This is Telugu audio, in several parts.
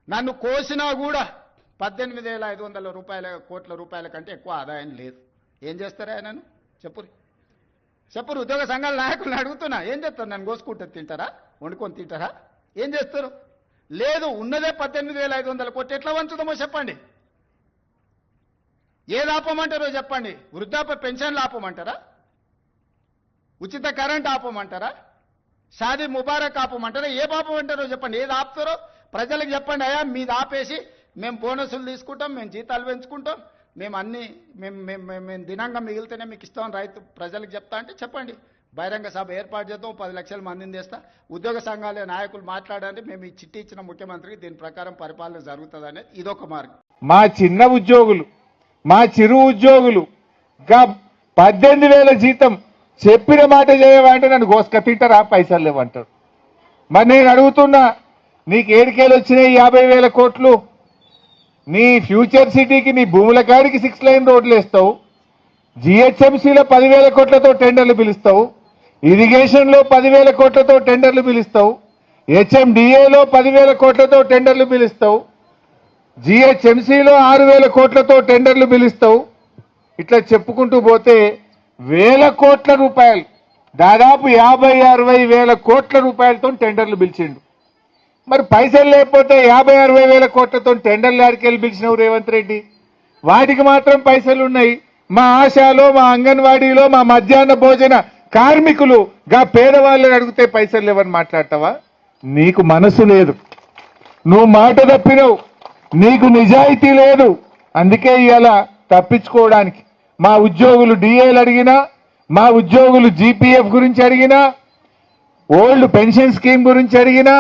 నన్ను కోసినా కూడా 18,500 కోట్ల రూపాయల కంటే ఎక్కువ ఆదాయం లేదు. ఏం చేస్తారా నన్ను చెప్పురు ఉద్యోగ సంఘాల నాయకులను అడుగుతున్నా, ఏం చేస్తారు? నన్ను కోసుకుంటే తింటారా? వండుకొని తింటారా? ఏం చేస్తారు? లేదు, ఉన్నదే 18,500 కోట్లు. ఎట్లా వంచుదామో చెప్పండి. ఏది ఆపమంటారో చెప్పండి. వృద్ధాప్య పెన్షన్లు ఆపమంటారా? ఉచిత కరెంట్ ఆపమంటారా? షాదీ ముబారక్ ఆపమంటారా? ఏ ఆపమంటారో చెప్పండి. ఏది ఆపుతారో ప్రజలకు చెప్పండి. అయ్యా మీది ఆపేసి మేము బోనసులు తీసుకుంటాం, మేము జీతాలు పెంచుకుంటాం, మేము అన్ని మేము దినంగా మిగిలితేనే మీకు ఇస్తామని రైతు ప్రజలకు చెప్తా అంటే చెప్పండి. బహిరంగ సభ ఏర్పాటు చేద్దాం, 10 లక్షల మందిని తెస్తా. ఉద్యోగ సంఘాల నాయకులు మాట్లాడండి, మేము ఈ చిట్టి ఇచ్చిన ముఖ్యమంత్రికి దీని ప్రకారం పరిపాలన జరుగుతుంది అనేది ఇదొక మార్గం. మా చిన్న ఉద్యోగులు, మా చిరు ఉద్యోగులు 18,000 జీతం చెప్పిన మాట చేయమంటే నన్ను గోసుక తింటారా? పైసలు లేవంటారు. మరి నేను అడుగుతున్నా, నీకు ఏడికేలు వచ్చినాయి 50,000 కోట్లు? నీ ఫ్యూచర్ సిటీకి నీ భూముల కాడికి 6 లైన్ రోడ్లు వేస్తావు, జిహెచ్ఎంసీలో 10,000 కోట్లతో టెండర్లు పిలుస్తావు, ఇరిగేషన్లో 10,000 కోట్లతో టెండర్లు పిలుస్తావు, హెచ్ఎండిఏలో 10,000 కోట్లతో టెండర్లు పిలుస్తావు, జిహెచ్ఎంసీలో 6,000 కోట్లతో టెండర్లు పిలుస్తావు. ఇట్లా చెప్పుకుంటూ పోతే 1,000 కోట్ల రూపాయలు, దాదాపు 50-60 వేల కోట్ల రూపాయలతో టెండర్లు పిలిచిండు. మరి పైసలు లేకపోతే 50-60 వేల కోట్లతో టెండర్లు ఆడికెళ్ళి పిలిచినవు రేవంత్ రెడ్డి. వాటికి మాత్రం పైసలు ఉన్నాయి. మా ఆశాలో, మా అంగన్వాడీలో, మా మధ్యాహ్న భోజన కార్మికులు పేదవాళ్ళని అడిగితే పైసలు లేవని మాట్లాడతావా? నీకు మనసు లేదు, నువ్వు మాట తప్పినవు, నీకు నిజాయితీ లేదు. అందుకే ఇలా తప్పించుకోవడానికి మా ఉద్యోగులు డిఏలు అడిగినా, మా ఉద్యోగులు జీపీఎఫ్ గురించి అడిగినా, ఓల్డ్ పెన్షన్ స్కీమ్ గురించి అడిగినా,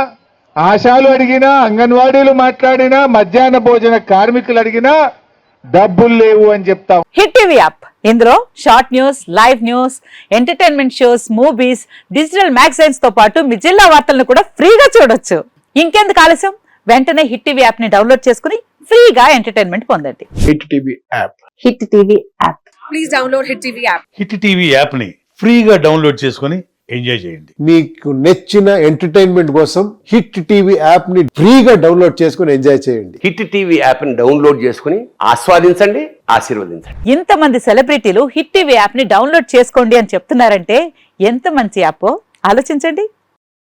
ఆశాలు అడిగినా, అంగన్వాడీలు మాట్లాడినా, మధ్యాహ్న భోజన కార్మికులు అడిగినా డబ్బులు లేవు అని చెప్తాం. హిట్ టీవీ యాప్, ఇందులో short news, live news, entertainment shows, movies, digital magazines తో పాటు మీ జిల్లా వార్తలను కూడా ఫ్రీగా చూడొచ్చు. ఇంకెందుకు ఆలస్యం? వెంటనే హిట్ టీవీ యాప్ ని డౌన్లోడ్ చేసుకుని ఫ్రీగా ఎంటర్టైన్మెంట్ పొందండి. Hit TV app. Hit TV app. Please download hit TV app. Hit TV app ని ఫ్రీగా డౌన్లోడ్ చేసుకుని ఎంజాయ్ చేయండి. మీకు నచ్చిన ఎంటర్టైన్మెంట్ కోసం హిట్ టీవీ యాప్ ని ఫ్రీగా డౌన్లోడ్ చేసుకుని ఎంజాయ్ చేయండి. హిట్ టీవీ యాప్ ని డౌన్లోడ్ చేసుకుని ఆస్వాదించండి, ఆశీర్వదించండి. ఇంతమంది సెలబ్రిటీలు హిట్ టీవీ యాప్ ని డౌన్లోడ్ చేసుకోండి అని చెప్తున్నారంటే ఎంత మంచి యాప్ ఆలోచించండి.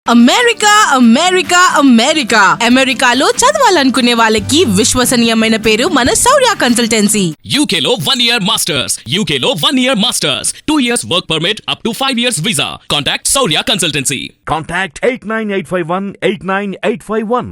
అమెరికా అమెరికా అమెరికా అమెరికాలో చదవాలనుకునే వాళ్ళకి విశ్వసనీయమైన పేరు మన శౌర్య కన్సల్టెన్సీ. UK లో 1 year masters, UK లో 1 year masters, 2 years work permit up to 5 years visa. Contact Saurya Consultancy. Contact 89851 89851.